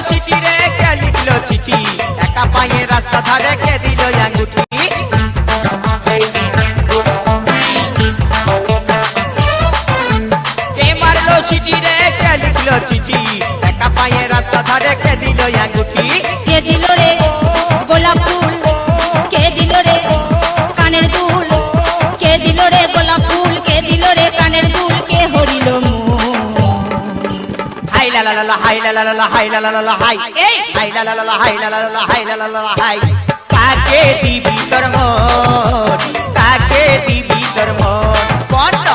city রে কে লিখলো চিঠি একা পায়ে রাস্তা ধারে কে দিল আঙ্গুঠি কে মারলো সিটি রে কে লিখলো চিঠি একা পায়ে রাস্তা ধারে কে দিল আঙ্গুঠি কে দিল রে গোলাপ ফুল কে দিল রে কানের দুল কে দিল রে গোলাপ ফুল কে দিল রে কানের দুল কে হরিল হাই লা লা লা হাই লা লা লা হাই লা লা লা হাই এই হাই লা লা লা হাই লা লা লা হাই লা লা লা হাই কাকে দিবি তোর মন কাকে দিবি তোর মন বন্ধ